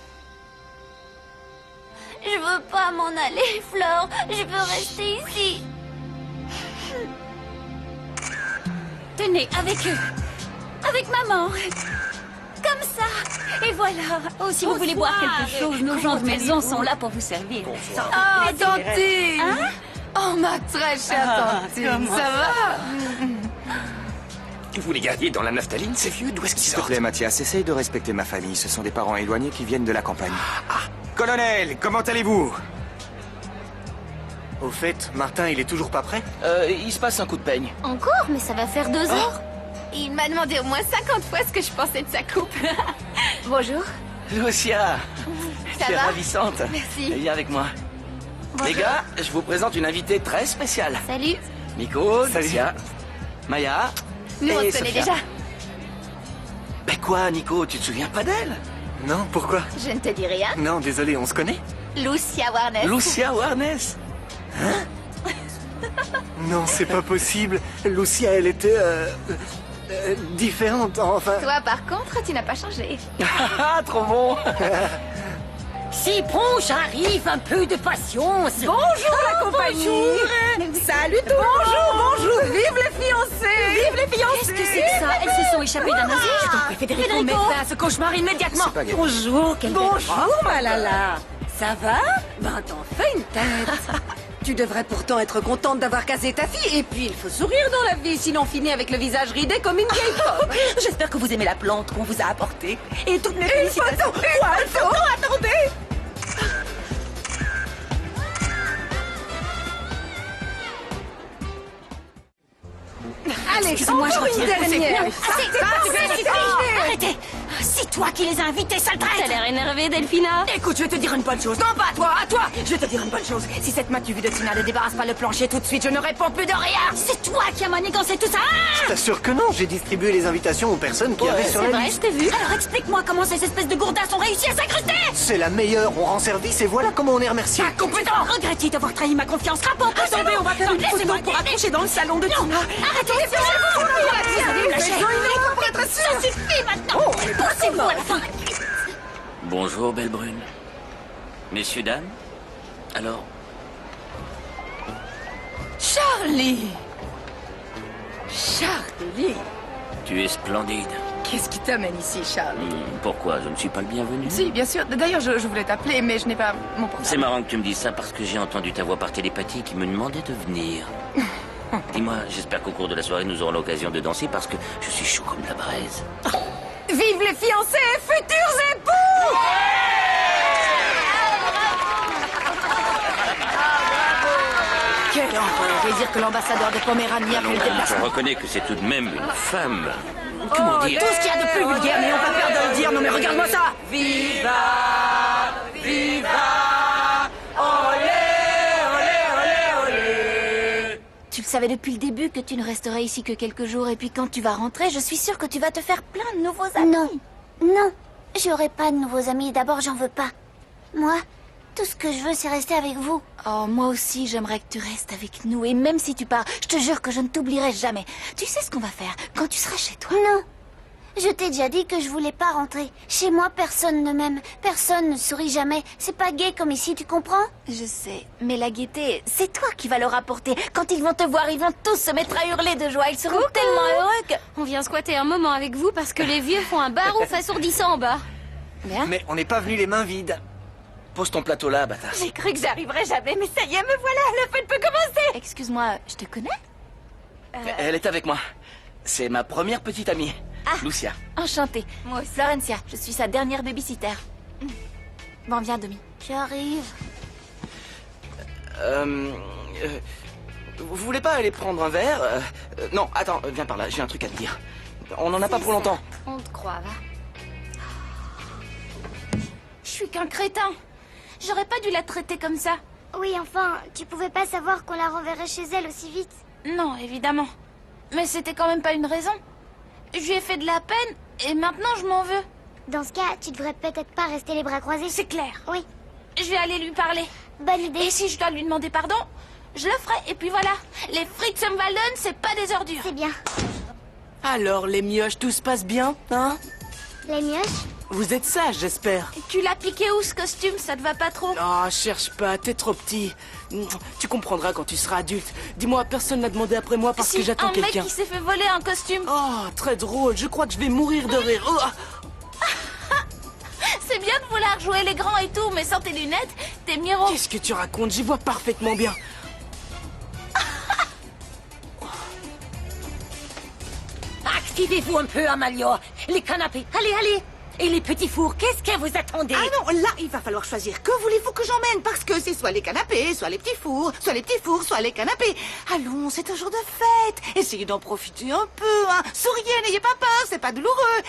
Je veux pas m'en aller, Flore. Je veux rester ici. Tenez, avec eux. Avec maman. Comme ça. Et voilà. Oh, si vous voulez boire quelque chose, nos gens de maison sont là pour vous servir. Oh, Tantine. Oh, ma très chère Tantine. Ça va? Vous les gardiez dans la naphtaline, ces vieux? D'où est-ce qu'ils sortent? S'il te plaît, Mathias, essaye de respecter ma famille. Ce sont des parents éloignés qui viennent de la campagne. Colonel, comment allez-vous? Au fait, Martin, il est toujours pas prêt? Il se passe un coup de peigne. Encore? Mais ça va faire 2 heures. Il m'a demandé au moins 50 fois ce que je pensais de sa coupe. Bonjour. Lucia, Ça tu es va? ravissante. Merci. Viens avec moi. Les gars, je vous présente une invitée très spéciale. Salut. Nico, Lucia, Maya. Nous, on et se connaît Sophia. déjà. Ben quoi, Nico, tu te souviens pas d'elle? Non, pourquoi? Je ne te dis rien. Non, désolé, on se connaît? Lucia Warnes. Lucia Warnes. Non, c'est pas possible. Lucia, elle était... différente, enfin... Toi, par contre, tu n'as pas changé. Ah, trop bon. Si bon, j'arrive, un peu de patience. Bonjour la compagnie. Salut tout le monde. Bonjour. Vive les fiancés. Vive les fiancés. Qu'est-ce que c'est que ça? Elles se sont échappées d'un asile. Je t'en prie, Federico, mets fin à ce cauchemar immédiatement. C'est pas grave. Bonjour, quelle belle robe. Bonjour Malala. Ça va? Ben t'en fais une tête. Tu devrais pourtant être contente d'avoir casé ta fille. Et puis, il faut sourire dans la vie, sinon on finit avec le visage ridé comme une vieille pomme. J'espère que vous aimez la plante qu'on vous a apportée. Et toutes mes Une félicitations. photo, attendez. Allez, Excusez-moi, je encore une retiens. dernière. Arrêtez! C'est toi qui les as invités, sale traître! T'as l'air énervée, Delphina. Écoute, je vais te dire une bonne chose. Non, pas à toi, à toi. Je vais te dire une bonne chose. Si cette matu vue de Tina ne débarrasse pas le plancher tout de suite, je ne réponds plus de rien. C'est toi qui as manigancé tout ça! Je t'assure que non, j'ai distribué les invitations aux personnes qui avaient sur C'est la vrai, liste. je t'ai vu. Alors explique-moi comment ces espèces de gourdasses ont réussi à s'incruster! C'est la meilleure, on rend service et voilà comment on est remercié. Compétent! Regrette-t-il d'avoir trahi ma confiance? Rapporte! Attendez, on va faire une photo pour accrocher dans le salon de Tina. Arrêtez! Ça suffit maintenant! Poussez-vous à la fin! Bonjour, belle brune. Messieurs, dames. Alors, Charlie. Charlie. tu es splendide. Qu'est-ce qui t'amène ici, Charlie? Pourquoi? Je ne suis pas le bienvenu? Si, bien sûr. D'ailleurs, je voulais t'appeler, mais je n'ai pas mon portable. C'est marrant que tu me dises ça parce que j'ai entendu ta voix par télépathie qui me demandait de venir. Dis-moi, j'espère qu'au cours de la soirée, nous aurons l'occasion de danser parce que je suis chaud comme la braise. Vive les fiancés et futurs époux! Quel horreur! Et dire que l'ambassadeur de Poméranie a fait le déplacement. Je reconnais que c'est tout de même une femme. Comment dire? Tout ce qu'il y a de plus vulgaire, n'ayons pas peur de le dire. Non mais regarde-moi ça! Viva! Viva! Tu le savais depuis le début que tu ne resterais ici que quelques jours et puis quand tu vas rentrer, je suis sûre que tu vas te faire plein de nouveaux amis. Non, non, j'aurai pas de nouveaux amis. D'abord, j'en veux pas. Moi, tout ce que je veux, c'est rester avec vous. Oh, moi aussi, j'aimerais que tu restes avec nous et même si tu pars, je te jure que je ne t'oublierai jamais. Tu sais ce qu'on va faire quand tu seras chez toi? Non, je t'ai déjà dit que je voulais pas rentrer. Chez moi, personne ne m'aime. Personne ne sourit jamais. C'est pas gay comme ici, tu comprends? Je sais, mais la gaieté, c'est toi qui vas leur apporter. Quand ils vont te voir, ils vont tous se mettre à hurler de joie. Ils seront tellement heureux que... On vient squatter un moment avec vous parce que les vieux font un barouf assourdissant en bas. Bien. Mais on n'est pas venu les mains vides. Pose ton plateau là, bâtard. J'ai cru que j'arriverais jamais, mais ça y est, me voilà, la fête peut commencer. Excuse-moi, je te connais? Elle est avec moi. C'est ma première petite amie, Lucia. Enchantée. Moi aussi. Florencia, je suis sa dernière babysitter. Bon, viens, Demi. J'arrive. Vous voulez pas aller prendre un verre Non, attends, viens par là, j'ai un truc à te dire. On en a pas pour longtemps. On te croit, va. Je suis qu'un crétin. J'aurais pas dû la traiter comme ça. Oui, enfin, tu pouvais pas savoir qu'on la renverrait chez elle aussi vite. Non, évidemment. Mais c'était quand même pas une raison. Je lui ai fait de la peine et maintenant je m'en veux. Dans ce cas, tu devrais peut-être pas rester les bras croisés. C'est clair. Oui, Je vais aller lui parler. bonne idée. Et si je dois lui demander pardon, je le ferai. Et puis voilà, les Fritzenwalden, c'est pas des ordures. C'est bien. Alors, les mioches, tout se passe bien, hein? Les mioches? Vous êtes sages, j'espère. Tu l'as piqué où ce costume? Ça te va pas trop? Oh, cherche pas, t'es trop petit. Tu comprendras quand tu seras adulte. Dis-moi, personne n'a demandé après moi parce Si, que j'attends un mec quelqu'un. qui s'est fait voler un costume. Oh, très drôle, je crois que je vais mourir de rire. Oh. C'est bien de vouloir jouer les grands et tout, mais sans tes lunettes, t'es miro. Qu'est-ce que tu racontes? J'y vois parfaitement bien. Activez-vous un peu, Amalia. Les canapés, allez, allez. Et les petits fours, qu'est-ce que vous attendez? Ah non, là, il va falloir choisir. Que voulez-vous que j'emmène? Parce que c'est soit les canapés, soit les petits fours, soit les petits fours, soit les canapés. Allons, c'est un jour de fête. Essayez d'en profiter un peu, hein. Souriez, n'ayez pas peur, c'est pas douloureux.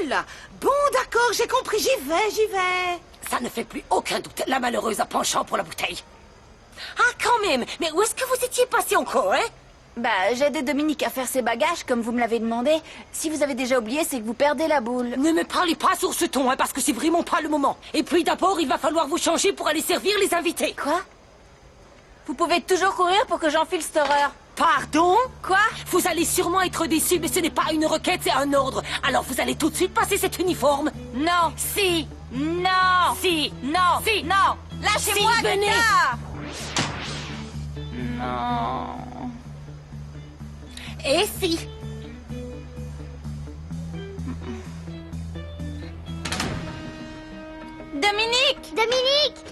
Oula. Bon, d'accord, j'ai compris, j'y vais, j'y vais. Ça ne fait plus aucun doute. La malheureuse a penchant pour la bouteille. Ah, quand même. Mais où est-ce que vous étiez passé encore, hein? Bah, j'ai aidé Dominique à faire ses bagages, comme vous me l'avez demandé. Si vous avez déjà oublié, c'est que vous perdez la boule. Ne me parlez pas sur ce ton, hein, parce que c'est vraiment pas le moment. Et puis d'abord, il va falloir vous changer pour aller servir les invités. Quoi? Vous pouvez toujours courir pour que j'enfile cette horreur. Pardon? Quoi? Vous allez sûrement être déçus, mais ce n'est pas une requête, c'est un ordre. Alors vous allez tout de suite passer cet uniforme. Non. Si. Non. Si. Non. Si. Non. Lâchez-moi, Si, venez. gars. Non. Et si. Dominique! Dominique!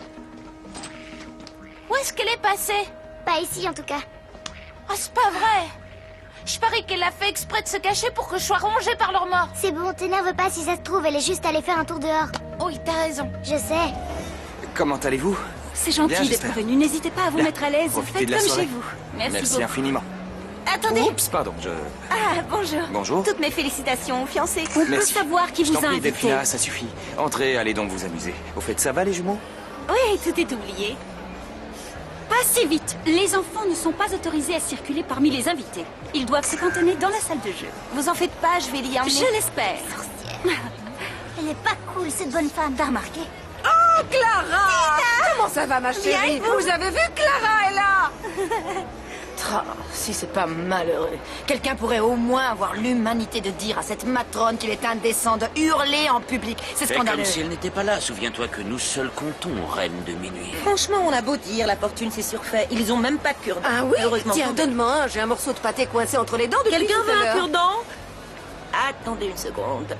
Où est-ce qu'elle est passée? Pas ici, en tout cas. Oh, c'est pas vrai. Je parie qu'elle a fait exprès de se cacher pour que je sois rongée par leur mort. C'est bon, t'énerve pas si ça se trouve, elle est juste allée faire un tour dehors. Oui, t'as raison. Je sais. Comment allez-vous? C'est gentil Bien, d'être j'espère. venu. N'hésitez pas à vous Bien. mettre à l'aise. Profitez Faites de la comme soirée. chez vous. Merci Merci beaucoup. infiniment. Attendez. Oups, pardon, je... Ah, bonjour. Bonjour. Toutes mes félicitations aux fiancés. On peut Merci. savoir qui Je vous t'en a prie, invité. Delphina, ça suffit. Entrez, allez donc vous amuser. Au fait, ça va les jumeaux? Oui, tout est oublié. Pas si vite. Les enfants ne sont pas autorisés à circuler parmi les invités. Ils doivent se cantonner dans la salle de jeu. Vous en faites pas, je vais l'y emmener. Je l'espère. Elle est pas cool, cette bonne femme, t'as remarqué? Oh, Clara! Comment ça va, ma chérie? Vous avez vu, Clara est là! Oh, si c'est pas malheureux. Quelqu'un pourrait au moins avoir l'humanité de dire à cette matrone qu'il est indécent de hurler en public. C'est Fais scandaleux. comme si elle n'était pas là. Souviens-toi que nous seuls comptons, reine de minuit. Franchement, on a beau dire, la fortune c'est surfait. Ils ont même pas de cure-dent. Ah oui? Heureusement. Tiens, donne-moi un. J'ai un morceau de pâté coincé entre les dents depuis Quelqu'un tout à veut un l'heure. cure-dent? Attendez une seconde.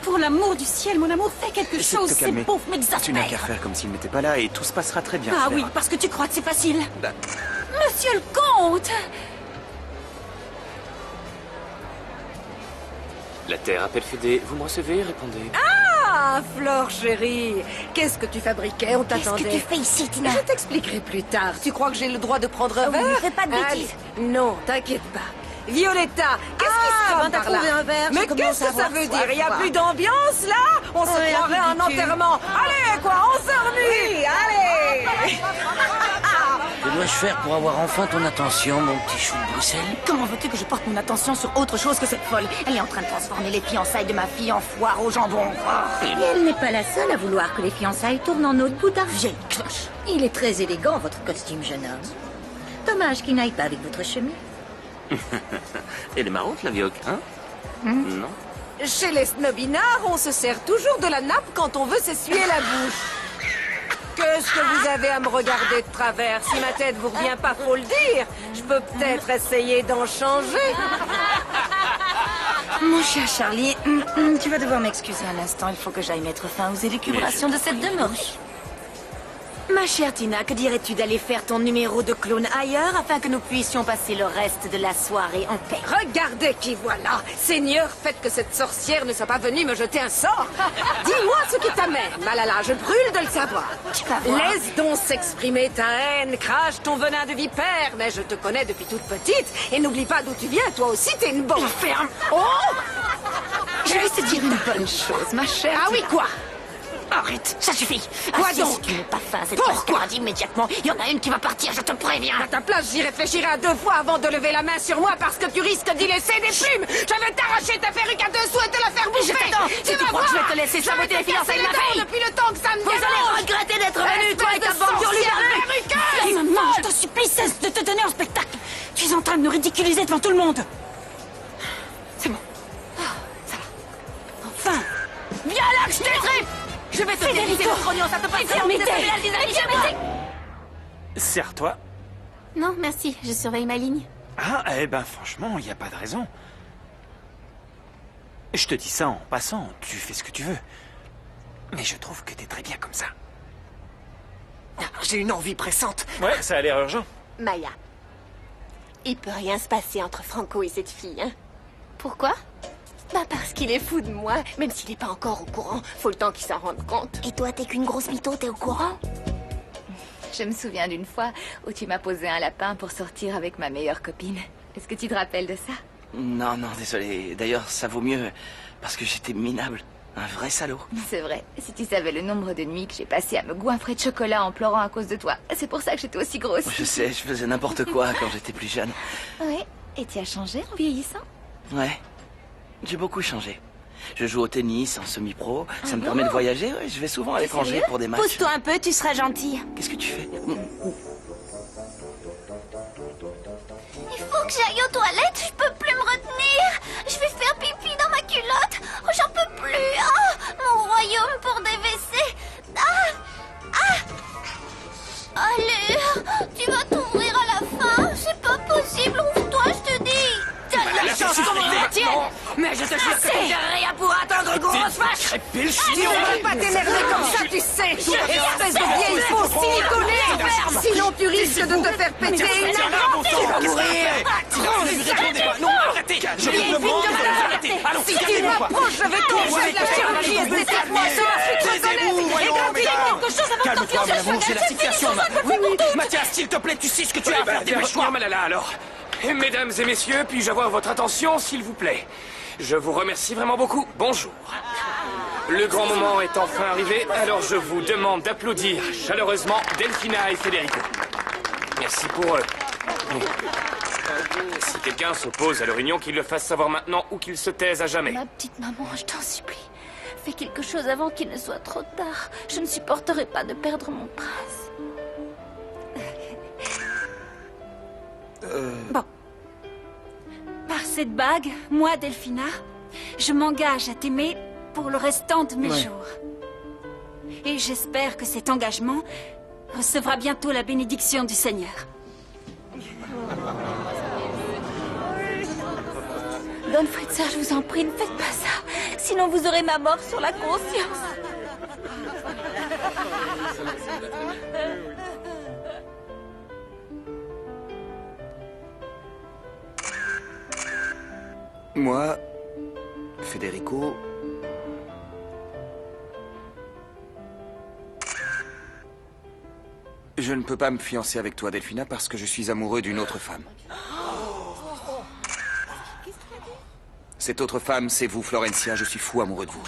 Pour l'amour du ciel, mon amour, fais quelque Essaie de chose. te Ces calmer. pauvres Tu n'as qu'à m'exaspèrent. faire comme s'il n'était pas là et tout se passera très bien. Ah tu oui, verras. parce que tu crois que c'est facile. Bah, Monsieur le comte! La terre appelle Fédé. Vous me recevez? Répondez. Ah, Flore chérie, qu'est-ce que tu fabriquais? On Qu'est-ce t'attendait. que tu fais ici, Tina? Je t'expliquerai plus tard. Tu crois que j'ai le droit de prendre un Oh, verre? ne fais pas de Allez. bêtises. Non, t'inquiète pas. Violetta, qu'est-ce qui se ben, trame t'as par là? trouvé un verre, je Mais commence qu'est-ce à que ça avoir veut soif, dire? Il n'y a quoi. plus d'ambiance là? On se Ouais, croirait à un ridicule. enterrement. Allez, quoi, on s'ennuie. Allez. Que dois-je faire pour avoir enfin ton attention, mon petit chou de Bruxelles? Comment veux-tu que je porte mon attention sur autre chose que cette folle? Elle est en train de transformer les fiançailles de ma fille en foire au jambon. Et elle n'est pas la seule à vouloir que les fiançailles tournent en eau de boudin. Vieille cloche. Il est très élégant, votre costume, jeune homme. Dommage qu'il n'aille pas avec votre chemise. Elle est marrante, la vioque, hein? Non? Chez les snobinards, on se sert toujours de la nappe quand on veut s'essuyer la bouche. Qu'est-ce que vous avez à me regarder de travers? Si ma tête vous revient pas, faut le dire. Je peux peut-être essayer d'en changer. Mon cher Charlie, tu vas devoir m'excuser un instant. Il faut que j'aille mettre fin aux élucubrations de cette demeure. Ma chère Tina, que dirais-tu d'aller faire ton numéro de clown ailleurs afin que nous puissions passer le reste de la soirée en paix? Regardez qui voilà. Seigneur, faites que cette sorcière ne soit pas venue me jeter un sort. Dis-moi ce qui t'amène, Malala. Je brûle de le savoir. Tu vas voir. Laisse donc s'exprimer ta haine, crache ton venin de vipère. Mais je te connais depuis toute petite. Et n'oublie pas d'où tu viens. Toi aussi, t'es une bonne. Ferme. Oh! Je vais te dire une bonne chose, ma chère. Ah oui, quoi? Arrête, ça suffit. Quoi Assis, donc? Si tu n'es pas fin à cette Pourquoi? mascarade immédiatement, il y en a une qui va partir, je te préviens. À ta place, j'y réfléchirai à 2 fois avant de lever la main sur moi parce que tu risques d'y laisser des plumes. Je vais t'arracher ta perruque à 2 sous et te la faire bouffer. Je t'attends. Si tu vas crois que je voir. vais te laisser Je vais saboter les te casser fiançailles de ma les dents fille. depuis le temps que ça me Vous allez dérange. regretter d'être venu, toi et ta Espèce de bande sorcière d'hurluberlus. américaine. Et maman, je t'en supplie, cesse de te tenir en spectacle. Tu es en train de nous ridiculiser devant tout le monde. C'est bon. Enfin, Viens là que je t'étripe. Je vais te déviser le trognon, ça te passe Fermez-les. Serre-toi. Non, merci, je surveille ma ligne. Ah, eh ben franchement, il n'y a pas de raison. Je te dis ça en passant, tu fais ce que tu veux. Mais je trouve que t'es très bien comme ça. J'ai une envie pressante. Ouais, ça a l'air urgent. Maya, il peut rien se passer entre Franco et cette fille, hein? Pourquoi? Bah parce qu'il est fou de moi, même s'il n'est pas encore au courant. Faut le temps qu'il s'en rende compte. Et toi, t'es qu'une grosse mytho, t'es au courant? Je me souviens d'une fois où tu m'as posé un lapin pour sortir avec ma meilleure copine. Est-ce que tu te rappelles de ça? Non, non, désolé. D'ailleurs, ça vaut mieux parce que j'étais minable. Un vrai salaud. C'est vrai, si tu savais le nombre de nuits que j'ai passé à me goinfrer de chocolat en pleurant à cause de toi. C'est pour ça que j'étais aussi grosse. Je sais, je faisais n'importe quoi quand j'étais plus jeune. Ouais, et tu as changé en vieillissant? Ouais. J'ai beaucoup changé. Je joue au tennis en semi-pro. Ça me bon? permet de voyager. Ouais, je vais souvent à l'étranger sérieux? pour des matchs. Pousse-toi un peu, tu seras gentil. Qu'est-ce que tu fais? Il faut que j'aille aux toilettes, je peux plus me retenir. Je vais faire pipi dans ma culotte. Oh, j'en peux plus. Oh, mon royaume pour des WC. Allez, tu vas t'ouvrir à la fin. C'est pas possible, ouvre-toi, je te dis. T'as de la chance qu'on me retienne. Mais je te jure que tu n'as rien pour attendre, grosse vache. Tu ne peux pas t'énerver comme ça, tu sais. Espèce de vieille fausse siliconée. Sinon, tu risques de te faire péter une amende. Tu vas mourir. Non, arrêtez. Je vous demande de vous arrêter. Allons, Si tu m'approches, je vais t'envoyer de la chirurgie esthétique. Moi, cela, je suis très honnête. Et quand il est quelque chose avant de calme-toi, t'enfuir, mon amour, j'ai la situation. Oui, Mathias, s'il te plaît, tu sais ce que tu as à faire. Dépêche-toi. Malala, alors. Mesdames et messieurs, puis-je avoir votre attention, s'il vous plaît? Je vous remercie vraiment beaucoup. Bonjour. Le grand moment est enfin arrivé, alors je vous demande d'applaudir chaleureusement Delphina et Federico. Merci pour eux. Si quelqu'un s'oppose à leur union, qu'il le fasse savoir maintenant ou qu'il se taise à jamais. Ma petite maman, je t'en supplie. Fais quelque chose avant qu'il ne soit trop tard. Je ne supporterai pas de perdre mon prince. Bon. Par cette bague, moi, Delphina, je m'engage à t'aimer pour le restant de mes jours. Et j'espère que cet engagement recevra bientôt la bénédiction du Seigneur. Don Fritzer, je vous en prie, ne faites pas ça. Sinon, vous aurez ma mort sur la conscience. Moi, Federico... Je ne peux pas me fiancer avec toi, Delphina, parce que je suis amoureux d'une autre femme. Cette autre femme, c'est vous, Florencia. Je suis fou amoureux de vous.